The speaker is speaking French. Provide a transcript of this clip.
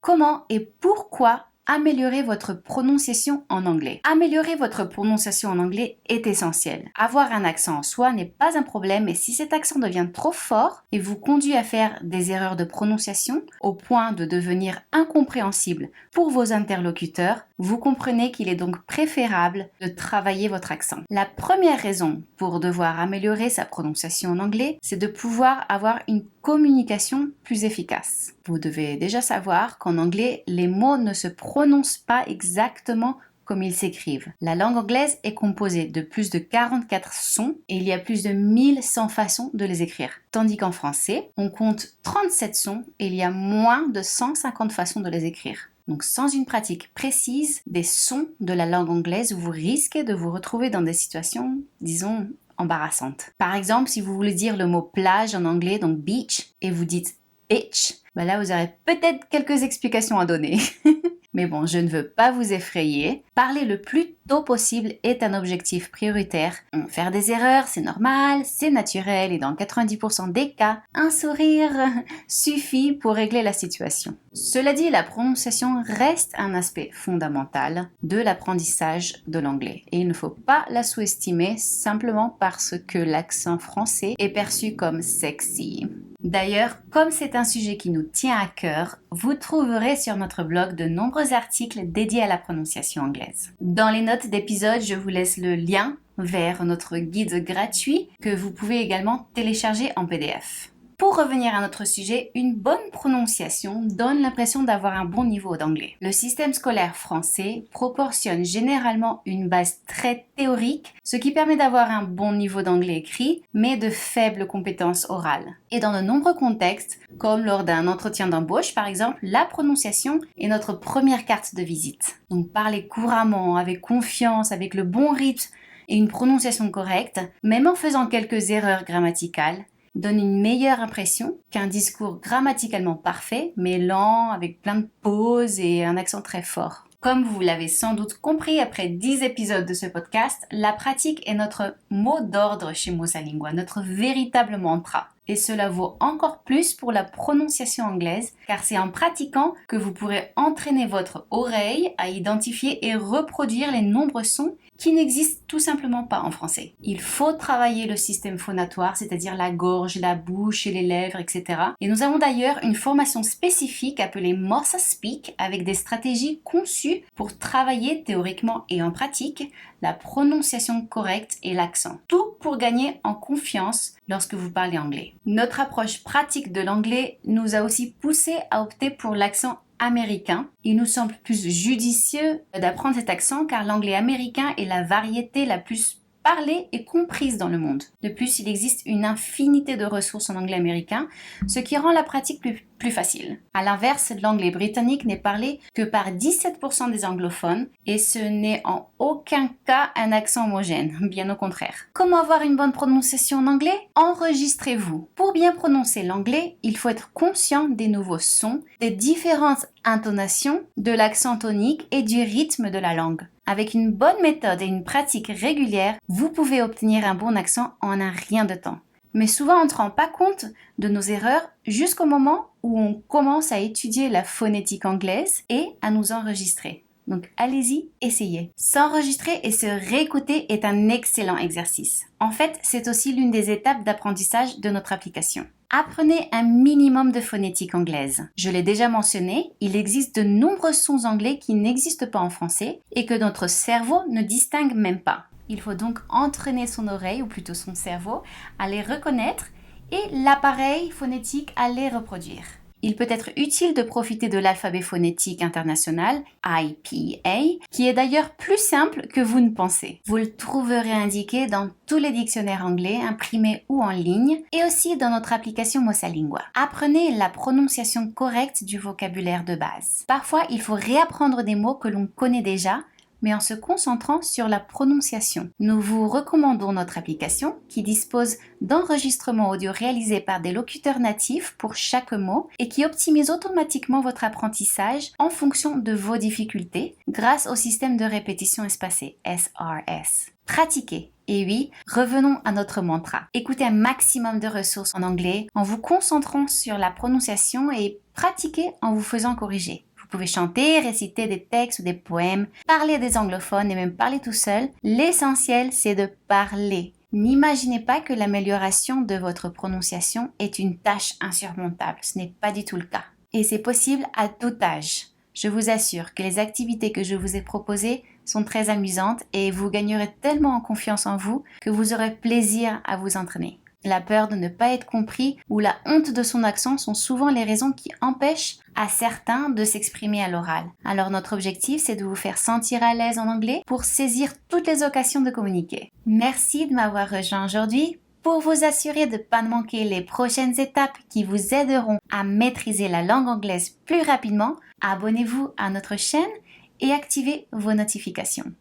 Comment et pourquoi améliorer votre prononciation en anglais? Améliorer votre prononciation en anglais est essentiel. Avoir un accent en soi n'est pas un problème, mais si cet accent devient trop fort et vous conduit à faire des erreurs de prononciation au point de devenir incompréhensible pour vos interlocuteurs, vous comprenez qu'il est donc préférable de travailler votre accent. La première raison pour devoir améliorer sa prononciation en anglais, c'est de pouvoir avoir une communication plus efficace. Vous devez déjà savoir qu'en anglais, les mots ne se prononcent pas exactement comme ils s'écrivent. La langue anglaise est composée de plus de 44 sons et il y a plus de 1100 façons de les écrire. Tandis qu'en français, on compte 37 sons et il y a moins de 150 façons de les écrire. Donc sans une pratique précise des sons de la langue anglaise, vous risquez de vous retrouver dans des situations, disons, embarrassantes. Par exemple, si vous voulez dire le mot plage en anglais, donc beach, et vous dites bitch, là vous aurez peut-être quelques explications à donner. Mais bon, je ne veux pas vous effrayer. Parler le plus tôt possible est un objectif prioritaire. Faire des erreurs, c'est normal, c'est naturel et dans 90% des cas, un sourire suffit pour régler la situation. Cela dit, la prononciation reste un aspect fondamental de l'apprentissage de l'anglais et il ne faut pas la sous-estimer simplement parce que l'accent français est perçu comme sexy. D'ailleurs, comme c'est un sujet qui nous tient à cœur, vous trouverez sur notre blog de nombreux articles dédiés à la prononciation anglaise. Dans les notes d'épisode, je vous laisse le lien vers notre guide gratuit que vous pouvez également télécharger en PDF. Pour revenir à notre sujet, une bonne prononciation donne l'impression d'avoir un bon niveau d'anglais. Le système scolaire français proportionne généralement une base très théorique, ce qui permet d'avoir un bon niveau d'anglais écrit, mais de faibles compétences orales. Et dans de nombreux contextes, comme lors d'un entretien d'embauche par exemple, la prononciation est notre première carte de visite. Donc parler couramment, avec confiance, avec le bon rythme et une prononciation correcte, même en faisant quelques erreurs grammaticales, donne une meilleure impression qu'un discours grammaticalement parfait, mais lent, avec plein de pauses et un accent très fort. Comme vous l'avez sans doute compris après 10 épisodes de ce podcast, la pratique est notre mot d'ordre chez Mosalingua, notre véritable mantra. Et cela vaut encore plus pour la prononciation anglaise, car c'est en pratiquant que vous pourrez entraîner votre oreille à identifier et reproduire les nombreux sons qui n'existent tout simplement pas en français. Il faut travailler le système phonatoire, c'est-à-dire la gorge, la bouche et les lèvres, etc. Et nous avons d'ailleurs une formation spécifique appelée Mosa Speak avec des stratégies conçues pour travailler théoriquement et en pratique la prononciation correcte et l'accent. Tout pour gagner en confiance lorsque vous parlez anglais. Notre approche pratique de l'anglais nous a aussi poussé à opter pour l'accent américain. Il nous semble plus judicieux d'apprendre cet accent car l'anglais américain est la variété la plus parlée et comprise dans le monde. De plus, il existe une infinité de ressources en anglais américain, ce qui rend la pratique plus facile. À l'inverse, l'anglais britannique n'est parlé que par 17% des anglophones et ce n'est en aucun cas un accent homogène, bien au contraire. Comment avoir une bonne prononciation en anglais? Enregistrez-vous. Pour bien prononcer l'anglais, il faut être conscient des nouveaux sons, des différentes intonations, de l'accent tonique et du rythme de la langue. Avec une bonne méthode et une pratique régulière, vous pouvez obtenir un bon accent en un rien de temps. Mais souvent, on ne se rend pas compte de nos erreurs jusqu'au moment où on commence à étudier la phonétique anglaise et à nous enregistrer. Donc allez-y, essayez. S'enregistrer et se réécouter est un excellent exercice. En fait, c'est aussi l'une des étapes d'apprentissage de notre application. Apprenez un minimum de phonétique anglaise. Je l'ai déjà mentionné, il existe de nombreux sons anglais qui n'existent pas en français et que notre cerveau ne distingue même pas. Il faut donc entraîner son oreille, ou plutôt son cerveau, à les reconnaître et l'appareil phonétique à les reproduire. Il peut être utile de profiter de l'alphabet phonétique international, IPA, qui est d'ailleurs plus simple que vous ne pensez. Vous le trouverez indiqué dans tous les dictionnaires anglais, imprimés ou en ligne, et aussi dans notre application Mosalingua. Apprenez la prononciation correcte du vocabulaire de base. Parfois, il faut réapprendre des mots que l'on connaît déjà, mais en se concentrant sur la prononciation. Nous vous recommandons notre application qui dispose d'enregistrements audio réalisés par des locuteurs natifs pour chaque mot et qui optimise automatiquement votre apprentissage en fonction de vos difficultés grâce au système de répétition espacée, SRS. Pratiquez. Et oui, revenons à notre mantra. Écoutez un maximum de ressources en anglais en vous concentrant sur la prononciation et pratiquez en vous faisant corriger. pouvez chanter, réciter des textes ou des poèmes, parler des anglophones et même parler tout seul. L'essentiel, c'est de parler. N'imaginez pas que l'amélioration de votre prononciation est une tâche insurmontable. Ce n'est pas du tout le cas. Et c'est possible à tout âge. Je vous assure que les activités que je vous ai proposées sont très amusantes et vous gagnerez tellement en confiance en vous que vous aurez plaisir à vous entraîner. La peur de ne pas être compris ou la honte de son accent sont souvent les raisons qui empêchent à certains de s'exprimer à l'oral. Alors notre objectif, c'est de vous faire sentir à l'aise en anglais pour saisir toutes les occasions de communiquer. Merci de m'avoir rejoint aujourd'hui. Pour vous assurer de ne pas manquer les prochaines étapes qui vous aideront à maîtriser la langue anglaise plus rapidement, abonnez-vous à notre chaîne et activez vos notifications.